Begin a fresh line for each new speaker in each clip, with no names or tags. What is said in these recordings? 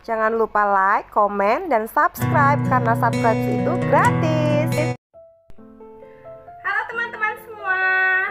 Jangan lupa like, komen, dan subscribe karena subscribe itu gratis.
Halo teman-teman semua,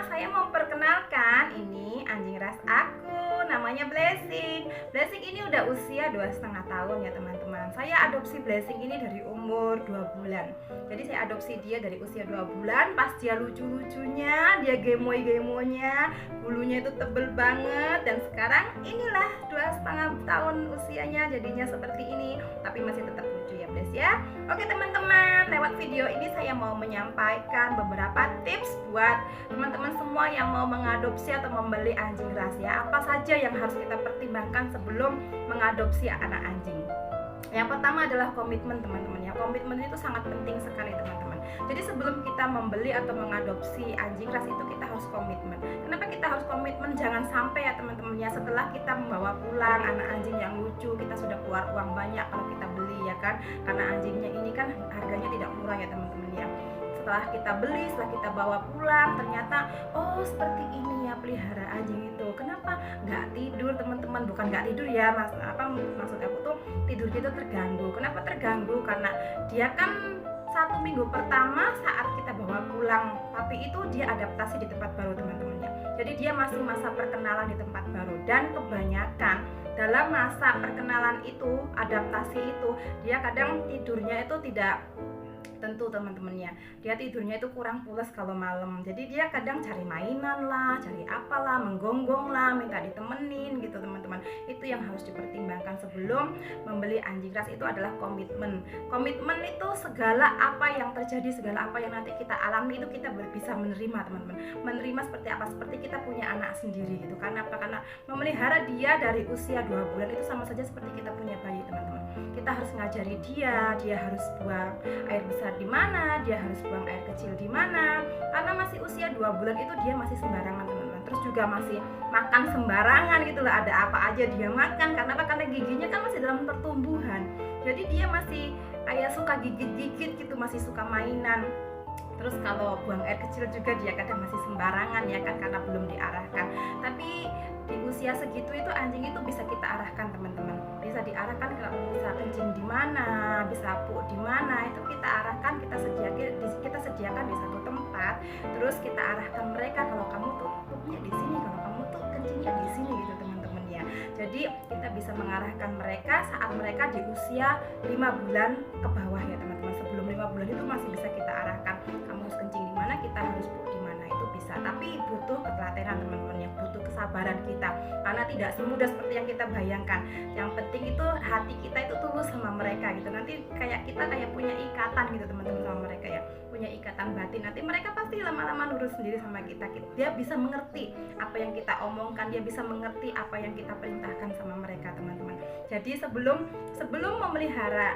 saya mau perkenalkan, ini anjing ras aku, namanya Blessing. Blessing ini udah usia 2,5 tahun ya teman-teman. Saya adopsi Blessing ini dari umur 2 bulan. Jadi saya adopsi dia dari usia 2 bulan, pas dia lucu-lucunya, dia gemoy-gemoynya, bulunya itu tebel banget. Dan sekarang inilah 2,5 tahun usianya, jadinya seperti ini, tapi masih tetap lucu ya Bless ya. Oke teman-teman, lewat video ini saya mau menyampaikan beberapa tips buat teman-teman semua yang mau mengadopsi atau membeli anjing ras ya. Apa saja yang harus kita pertimbangkan sebelum mengadopsi anak anjing. Yang pertama adalah komitmen teman-teman ya. Komitmen itu sangat penting sekali teman-teman. Jadi sebelum kita membeli atau mengadopsi anjing ras itu kita harus komitmen. Kenapa kita harus komitmen? Jangan sampai ya teman-teman ya, setelah kita membawa pulang anak anjing yang lucu, kita sudah keluar uang banyak kalau kita beli ya kan. Karena anjingnya ini kan harganya tidak murah ya teman-teman ya. Setelah kita beli, setelah kita bawa pulang, ternyata oh seperti ini ya pelihara anjing itu. Kenapa nggak tidur teman-teman? Bukan nggak tidur ya, maksud aku tuh tidurnya itu terganggu. Kenapa terganggu? Karena dia kan 1 minggu pertama saat kita bawa pulang, tapi itu dia adaptasi di tempat baru teman-teman ya. Jadi dia masih masa perkenalan di tempat baru, dan kebanyakan dalam masa perkenalan itu, adaptasi itu, dia kadang tidurnya itu tidak tentu teman-temannya, dia tidurnya itu kurang pulas kalau malam. Jadi dia kadang cari mainan lah, cari apalah, menggonggong lah, minta ditemenin gitu teman-teman. Itu yang harus dipertimbangkan sebelum membeli anjing ras, itu adalah komitmen. Komitmen itu segala apa yang terjadi, segala apa yang nanti kita alami itu kita bisa menerima teman-teman. Menerima seperti apa? Seperti kita punya anak sendiri gitu. Karena apa? Karena memelihara dia dari usia 2 bulan itu sama saja seperti kita punya bayi teman-teman. Kita harus ngajari dia harus buang air besar di mana, dia harus buang air kecil di mana. Karena masih usia 2 bulan itu dia masih sembarangan teman-teman. Terus juga masih makan sembarangan gitu loh, ada apa aja dia makan. Karena apa? Karena giginya kan masih dalam pertumbuhan. Jadi dia masih kayak suka gigit-gigit gitu, masih suka mainan. Terus kalau buang air kecil juga dia kadang masih sembarangan ya kan, karena belum diarahkan. Tapi di usia segitu itu anjing itu bisa kita arahkan teman-teman. Bisa diarahkan, kalau bisa kencing di mana, bisa pup di mana, itu kita arahkan, kita sediakan di satu tempat. Terus kita arahkan mereka, kalau kamu tuh pupnya di sini, kalau kamu tuh kencingnya di sini gitu teman-teman ya. Jadi kita bisa mengarahkan mereka saat mereka di usia 5 bulan ke bawah ya teman-teman. Sebelum 5 bulan itu masih bisa kita arahkan, kamu harus kencing di mana, kita harus pup di mana, itu bisa. Tapi butuh ketelatenan teman-teman ya, butuh kesabaran kita, karena tidak semudah seperti yang kita bayangkan. Yang penting itu hati kita itu tulus sama mereka gitu. Nanti kita punya ikatan gitu teman-teman sama mereka ya, punya ikatan batin. Nanti mereka pasti lama-lama nurut sendiri sama kita. Dia bisa mengerti apa yang kita omongkan, dia bisa mengerti apa yang kita perintahkan sama mereka teman-teman. Jadi sebelum memelihara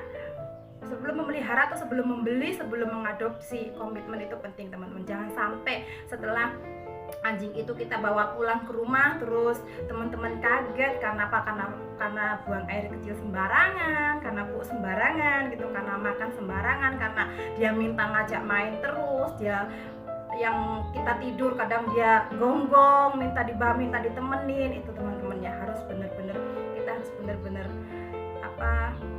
atau sebelum membeli, sebelum mengadopsi, komitmen itu penting teman-teman. Jangan sampai setelah anjing itu kita bawa pulang ke rumah terus teman-teman kaget karena apa? Karena buang air kecil sembarangan, karena pup sembarangan gitu, karena makan sembarangan, karena dia minta ngajak main terus, dia yang kita tidur kadang dia gonggong, minta ditemenin. Itu teman-teman ya, kita harus benar-benar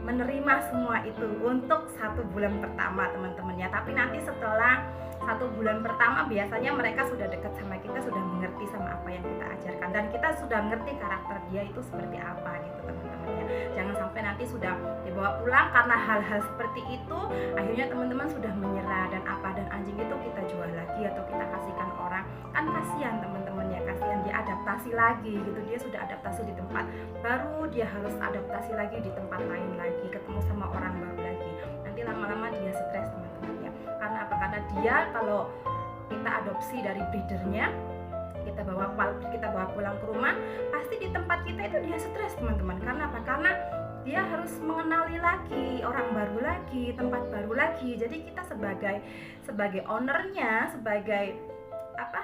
menerima semua itu untuk 1 bulan pertama teman-teman ya. Tapi nanti setelah 1 bulan pertama biasanya mereka sudah dekat sama kita, sudah mengerti sama apa yang kita ajarkan, dan kita sudah ngerti karakter dia itu seperti apa gitu teman-teman ya. Jangan sampai nanti sudah dibawa pulang karena hal-hal seperti itu akhirnya teman-teman sudah menyerah dan anjing itu kita jual lagi atau kita kasihkan orang, kan kasihan teman-teman ya, kasihan dia adaptasi lagi gitu. Dia sudah adaptasi di tempat baru, dia harus adaptasi lagi di tempat lain lagi, ketemu sama orang baru lagi. Nanti lama-lama dia stres teman-teman ya. Karena apa? Karena dia kalau kita adopsi dari breedernya, kita bawa pulang ke rumah, pasti di tempat kita itu dia stres teman-teman. Karena apa? Karena dia harus mengenali lagi orang baru lagi, tempat baru lagi. Jadi kita sebagai ownernya, sebagai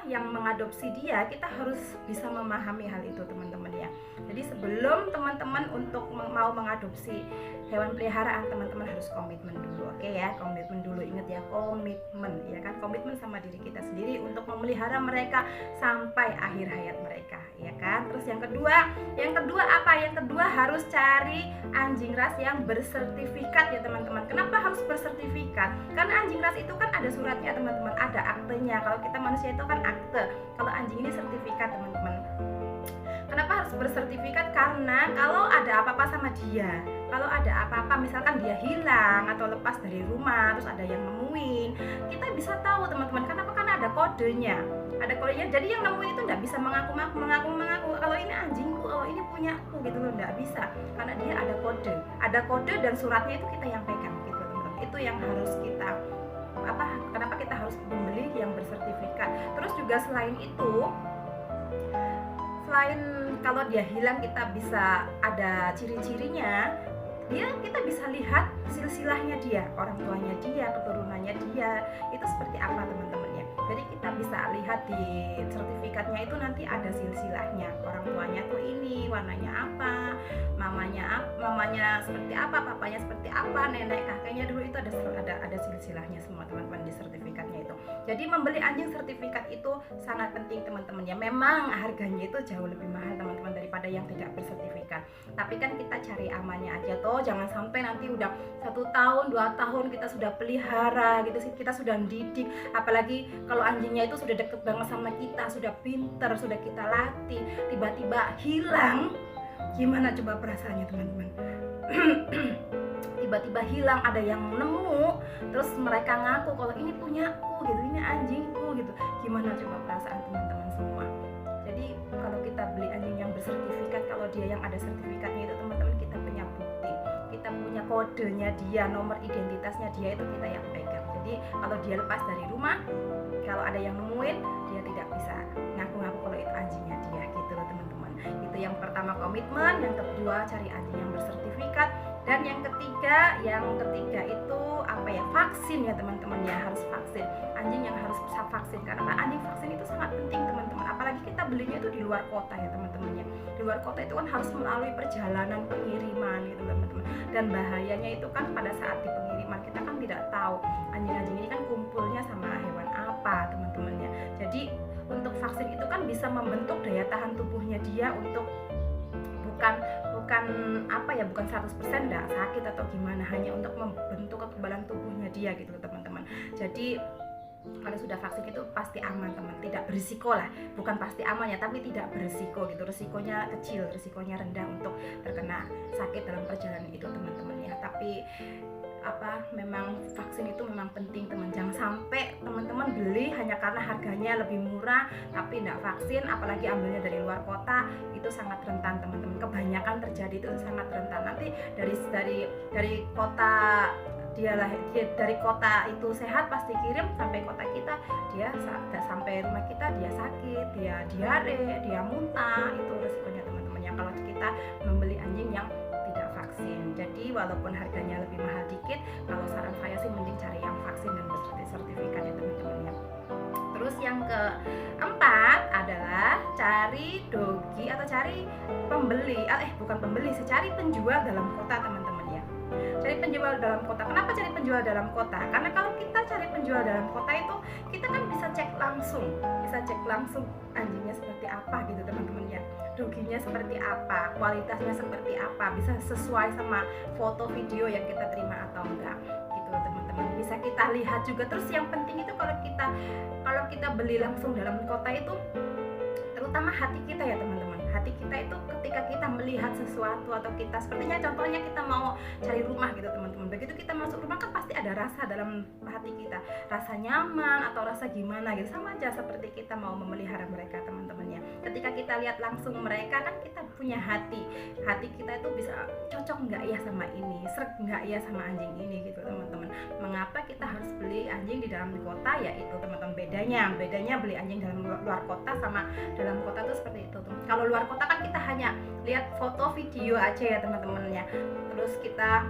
yang mengadopsi dia, kita harus bisa memahami hal itu teman-teman ya. Jadi sebelum teman-teman untuk mau mengadopsi hewan peliharaan, teman-teman harus komitmen dulu, oke ya, komitmen dulu, ingat ya, komitmen ya kan, komitmen sama diri kita sendiri untuk memelihara mereka sampai akhir hayat mereka ya kan. Terus yang kedua apa? Yang kedua harus cari anjing ras yang bersertifikat ya teman-teman. Kenapa harus bersertifikat? Karena anjing ras itu kan ada suratnya teman-teman, ada aktenya. Kalau kita manusia itu kan akte, kalau anjing ini sertifikat teman-teman. Kenapa harus bersertifikat? Karena kalau ada apa-apa sama dia, kalau ada apa-apa misalkan dia hilang atau lepas dari rumah, terus ada yang nemuin, kita bisa tahu teman-teman. Kenapa? Karena ada kodenya, jadi yang nemuin itu nggak bisa mengaku kalau ini anjingku, kalau ini punyaku gitu loh, nggak bisa, karena dia ada kode dan suratnya itu kita yang pegang gitu teman-teman. Itu yang harus kita kenapa kita harus membeli yang bersertifikat. Terus juga selain kalau dia hilang kita bisa ada ciri-cirinya, kita bisa lihat silsilahnya dia, orang tuanya dia, keturunannya dia itu seperti apa teman-teman ya. Jadi kita bisa lihat di sertifikatnya itu nanti ada silsilahnya, orang tuanya tuh ini, warnanya apa, mamanya seperti apa, papanya seperti apa, nenek kakeknya dulu itu ada silsilahnya semua teman-teman di sertifikatnya itu. Jadi membeli anjing sertifikat itu sangat penting teman-teman ya. Memang harganya itu jauh lebih mahal teman-teman daripada yang tidak bersertifikat. Tapi kan kita cari amannya aja toh, jangan sampai nanti udah 1 tahun 2 tahun kita sudah pelihara gitu sih, kita sudah didik, apalagi kalau anjingnya itu sudah deket banget sama kita, sudah pinter, sudah kita latih, tiba-tiba hilang, gimana coba perasaannya teman-teman? Tiba-tiba hilang, ada yang nemu, terus mereka ngaku kalau ini punyaku gitu, ini anjingku gitu, gimana coba perasaan teman-teman semua? Jadi kalau kita beli anjing yang bersertifikat, kalau dia yang ada sertifikatnya itu teman-teman, kita punya bukti, kita punya kodenya dia, nomor identitasnya dia itu kita yang pegang. Jadi kalau dia lepas dari rumah, kalau ada yang nemuin, dia tidak bisa ngaku-ngaku kalau itu anjingnya dia gitu loh teman-teman. Itu yang pertama komitmen, yang kedua cari anjing yang bersertifikat, dan yang ketiga itu vaksin ya teman-teman ya, harus vaksin. Anjing yang harus bisa vaksin, karena anjing vaksin itu sangat penting teman-teman. Apalagi kita belinya itu di luar kota ya teman-teman ya. Di luar kota itu kan harus melalui perjalanan pengiriman gitu teman-teman. Dan bahayanya itu kan pada saat di pengiriman kita kan tidak tahu anjing-anjing ini kan kumpulnya sama hewan apa teman-teman ya. Jadi untuk vaksin itu kan bisa membentuk daya tahan tubuhnya dia untuk bukan 100% enggak sakit atau gimana, hanya untuk membentuk kekebalan tubuhnya dia gitu teman-teman. Jadi kalau sudah vaksin itu pasti aman teman, tidak berisiko lah, bukan pasti aman ya, tapi tidak berisiko gitu, risikonya kecil, risikonya rendah untuk terkena sakit dalam perjalanan itu teman-teman ya. Tapi memang vaksin itu memang penting teman, jangan sampai teman-teman beli hanya karena harganya lebih murah tapi tidak vaksin, apalagi ambilnya dari luar kota, itu sangat rentan teman-teman. Kebanyakan terjadi itu sangat rentan, nanti dari kota dari kota itu sehat pasti kirim sampai kota kita, dia sampai rumah kita dia sakit, dia diare, dia muntah, itu resikonya teman-teman ya kalau kita membeli anjing yang tidak vaksin. Jadi walaupun harganya lebih mahal dikit, kalau saran saya sih mending cari yang vaksin dan bersertifikat ya teman-teman ya. Terus yang keempat adalah cari dogi atau cari cari penjual dalam kota teman-teman ya. Cari penjual dalam kota. Kenapa cari penjual dalam kota? Karena kalau kita cari penjual dalam kota itu kita kan bisa cek langsung anjingnya seperti apa gitu teman-teman ya, doginya seperti apa, kualitasnya seperti apa, bisa sesuai sama foto video yang kita terima atau enggak gitu teman-teman, bisa kita lihat juga. Terus yang penting itu kalau kita beli langsung dalam kota itu terutama hati kita ya teman-teman. Hati kita itu ketika kita melihat sesuatu atau kita sepertinya contohnya kita mau cari rumah gitu teman-teman, begitu kita masuk rumah kan pasti ada rasa dalam hati kita, rasa nyaman atau rasa gimana gitu, sama aja seperti kita mau memelihara mereka teman-teman ya. Ketika kita lihat langsung mereka kan kita punya hati kita itu bisa cocok nggak ya sama ini, sreg nggak ya sama anjing ini gitu teman-teman. Mengapa kita harus beli anjing di dalam kota? Ya itu teman-teman, bedanya beli anjing dalam luar kota sama dalam kota itu seperti itu tuh. Kalau luar kota kan kita hanya lihat foto video aja ya teman-teman ya, terus kita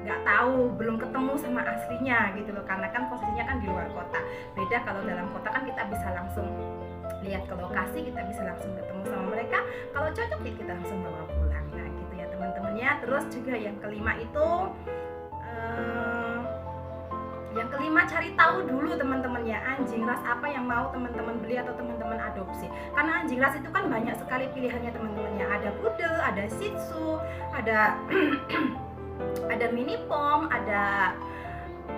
nggak tahu, belum ketemu sama aslinya gitu loh, karena kan posisinya kan di luar kota. Beda kalau dalam kota kan kita bisa langsung lihat ke lokasi, kita bisa langsung ketemu sama mereka, kalau cocok ya kita langsung bawa pulang. Nah gitu ya teman-teman ya. Terus juga yang kelima itu cari tahu dulu teman-teman ya, anjing ras apa yang mau teman-teman beli atau teman-teman adopsi. Karena anjing ras itu kan banyak sekali pilihannya teman-teman ya. Ada poodle, ada shih tzu, ada ada mini pom, ada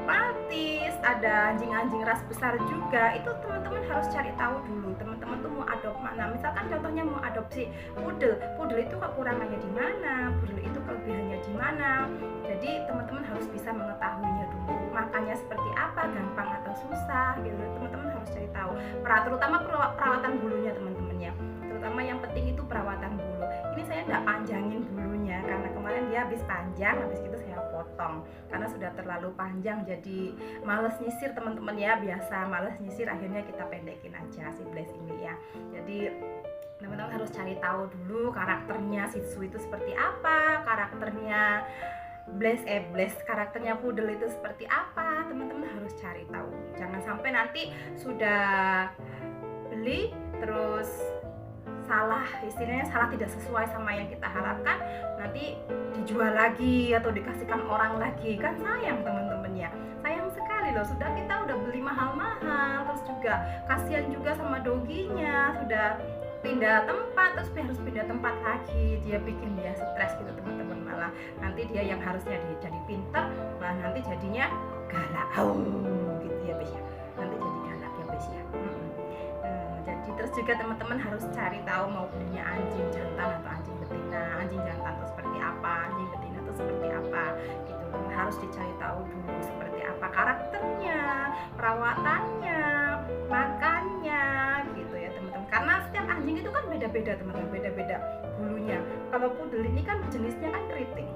maltese, ada anjing-anjing ras besar juga. Itu teman-teman harus cari tahu dulu. Teman-teman tuh mau adopt mana? Misalkan contohnya mau adopsi poodle. Poodle itu kekurangannya di mana? Poodle itu kelebihannya di mana? Jadi teman-teman harus bisa mengetahuinya dulu. Makannya seperti apa? Gampang atau susah? Gitu. Teman-teman harus cari tahu. Terutama perawatan bulunya teman-teman ya. Terutama yang penting itu perawatan bulu. Ini saya nggak panjangin bulunya karena kemarin dia habis panjang, habis itu saya potong karena sudah terlalu panjang, jadi males nyisir teman-teman ya. Biasa males nyisir, akhirnya kita pendekin aja si Blaze ini ya. Jadi teman-teman harus cari tahu dulu karakternya shih tzu itu seperti apa, karakternya Blaze karakternya poodle itu seperti apa. Teman-teman harus cari tahu, jangan sampai nanti sudah beli terus salah, istilahnya salah, tidak sesuai sama yang kita harapkan, nanti dijual lagi atau dikasihkan orang lagi, kan sayang teman-teman ya. Sayang sekali loh, sudah kita udah beli mahal-mahal, terus juga kasihan juga sama doginya, sudah pindah tempat terus harus pindah tempat lagi, dia bikin dia stres gitu teman-teman. Malah nanti dia yang harusnya dia jadi pintar, malah nanti jadinya galak gitu ya Bes ya, nanti jadi galak ya Bes ya. Jadi terus juga teman-teman harus cari tahu mau belinya anjing jantan atau anjing betina. Anjing jantan itu seperti apa, anjing betina itu seperti apa gitu. Harus dicari tahu dulu seperti apa karakternya, perawatannya, makannya gitu ya teman-teman. Karena setiap anjing itu kan beda-beda teman-teman, beda-beda bulunya. Kalau poodle ini kan jenisnya kan keriting.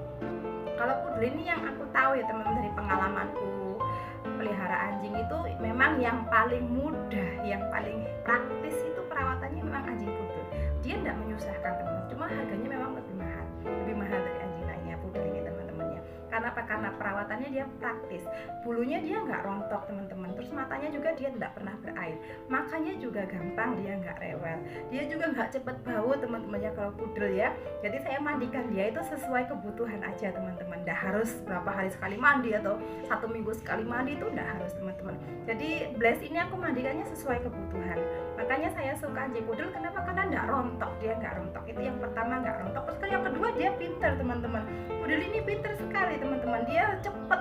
Kalau poodle ini yang aku tahu ya teman-teman dari pengalamanku pelihara anjing itu memang yang paling mudah, yang paling praktis itu perawatannya memang anjing poodle. Dia tidak menyusahkan teman-teman, cuma harganya memang lebih mahal dari anjing lainnya poodle ini teman-teman ya. Karena apa? Karena perawatannya dia praktis, bulunya dia nggak rontok teman-teman, terus matanya juga dia tidak pernah berair, makannya juga gampang, dia nggak rewel, dia juga nggak cepet bau teman-teman ya kalau poodle ya. Jadi saya mandikan dia itu sesuai kebutuhan aja teman-teman, nggak harus berapa hari sekali mandi atau 1 minggu sekali mandi, itu nggak harus teman-teman. Jadi Blaze ini aku mandikannya sesuai kebutuhan, makanya saya suka anjing poodle. Kenapa? Karena nggak rontok, dia nggak rontok, itu yang pertama, nggak rontok. Terus yang kedua dia pinter teman-teman, poodle ini pinter sekali teman-teman, dia cepet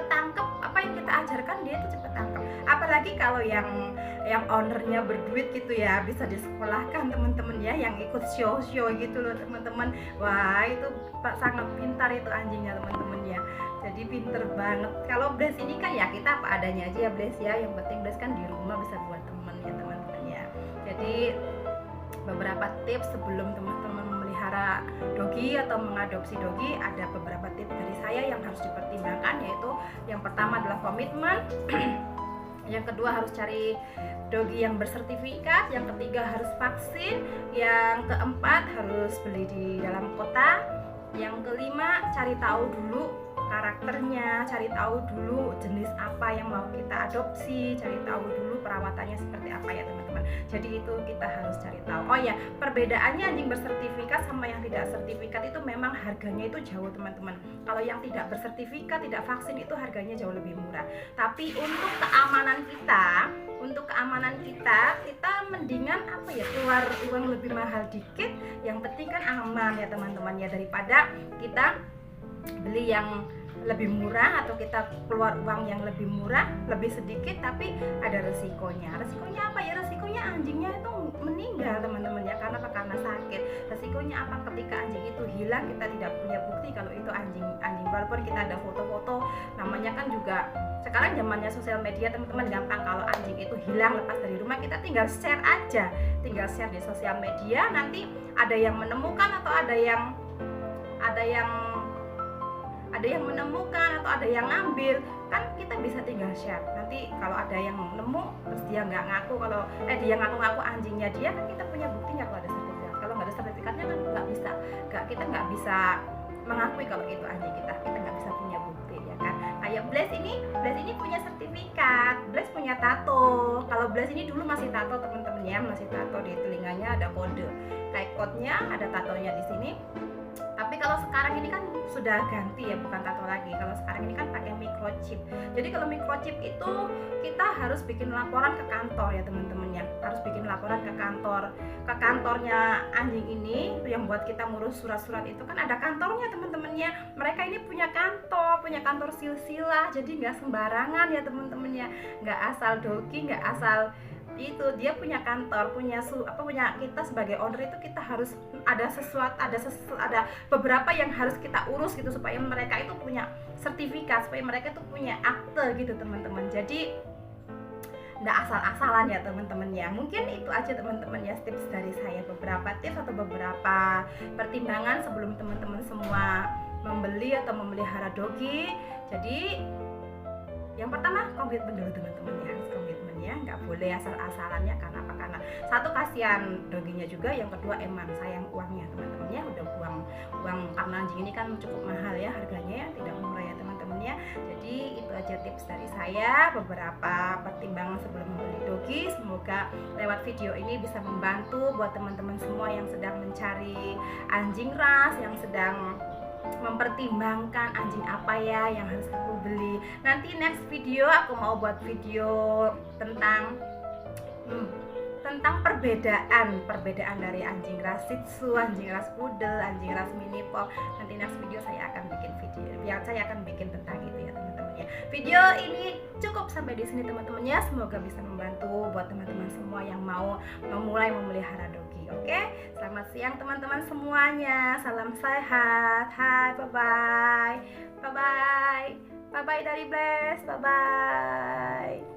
tangkep apa yang kita ajarkan, dia itu cepet tangkep. Apalagi kalau yang ownernya berduit gitu ya, bisa disekolahkan teman-teman ya, yang ikut show gitu loh teman-teman. Wah itu sangat pintar itu anjingnya teman-teman ya, jadi pinter banget. Kalau Blaze ini kan ya kita apa adanya aja ya Blaze ya, yang penting Blaze kan di rumah bisa buat temen ya teman-teman ya. Jadi beberapa tips sebelum teman-teman memelihara dogi atau mengadopsi dogi, ada beberapa tips dari saya yang harus dipertimbangkan, yaitu yang pertama adalah komitmen, yang kedua harus cari dogi yang bersertifikat, yang ketiga harus vaksin, yang keempat harus beli di dalam kota, yang kelima cari tahu dulu karakternya, cari tahu dulu jenis apa yang mau kita adopsi, cari tahu dulu perawatannya seperti apa ya teman-teman. Jadi itu kita harus cari tahu. Oh ya, perbedaannya anjing bersertifikat sama yang tidak sertifikat itu memang harganya itu jauh teman-teman. Kalau yang tidak bersertifikat, tidak vaksin, itu harganya jauh lebih murah. Tapi untuk keamanan kita mendingan apa ya, keluar uang lebih mahal dikit, yang penting kan aman ya teman-teman ya, daripada kita beli yang lebih murah atau kita keluar uang yang lebih murah, lebih sedikit tapi ada resikonya. Resikonya apa ya? Resikonya anjingnya itu meninggal teman-teman ya. Karena apa? Karena sakit. Resikonya apa? Ketika anjing itu hilang, kita tidak punya bukti kalau itu anjing. Walaupun kita ada foto-foto, namanya kan juga sekarang zamannya sosial media teman-teman, gampang. Kalau anjing itu hilang lepas dari rumah, kita tinggal share aja, tinggal share di sosial media. Nanti ada yang menemukan atau ada yang menemukan atau ada yang ngambil, kan kita bisa tinggal share. Nanti kalau ada yang nemu terus dia nggak ngaku, kalau dia ngaku-ngaku anjingnya dia, kan kita punya buktinya kalau ada sertifikat. Kalau nggak ada sertifikatnya kan kita nggak bisa mengakui kalau itu anjing kita nggak bisa punya bukti ya kan. Kayak Blaze ini punya sertifikat, Blaze punya tato. Kalau Blaze ini dulu masih tato teman-teman ya, masih tato di telinganya ada kode, kayak code-nya ada tatonya di sini. Tapi kalau sekarang ini kan sudah ganti ya, bukan tato lagi. Kalau sekarang ini kan pakai microchip. Jadi kalau microchip itu kita harus bikin laporan ke kantor ya teman-teman ya. Harus bikin laporan ke kantornya anjing ini yang buat kita ngurus surat-surat itu kan ada kantornya teman-teman ya. Mereka ini punya kantor silsilah. Jadi nggak sembarangan ya teman-teman ya. Nggak asal doki, nggak asal itu, dia punya kantor, punya kita sebagai owner itu kita harus ada beberapa yang harus kita urus gitu supaya mereka itu punya sertifikat, supaya mereka itu punya akte gitu teman-teman. Jadi nggak asal-asalan ya teman-teman ya. Mungkin itu aja teman-teman ya tips dari saya, beberapa tips atau beberapa pertimbangan sebelum teman-teman semua membeli atau memelihara dogi. Jadi yang pertama komitmen dulu teman-teman ya, harus komitmen ya, nggak boleh asal-asalannya. Karena apa? Karena satu kasihan doginya juga, yang kedua emang sayang uangnya teman-teman ya, udah buang uang karena anjing ini kan cukup mahal ya harganya ya, tidak murah ya teman-teman ya. Jadi itu aja tips dari saya, beberapa pertimbangan sebelum membeli dogi. Semoga lewat video ini bisa membantu buat teman-teman semua yang sedang mencari anjing ras, yang sedang mempertimbangkan anjing apa ya yang harus aku beli. Nanti next video aku mau buat video tentang perbedaan dari anjing ras Shih Tzu, anjing ras Poodle, anjing ras Mini Pug. Nanti next video saya akan bikin tentang itu ya teman-teman ya. Video ini cukup sampai di sini teman-teman ya. Semoga bisa membantu buat teman-teman semua yang mau memulai memelihara dogi. Oke, selamat siang teman-teman semuanya. Salam sehat. Hai, bye bye dari Blaze. Bye bye.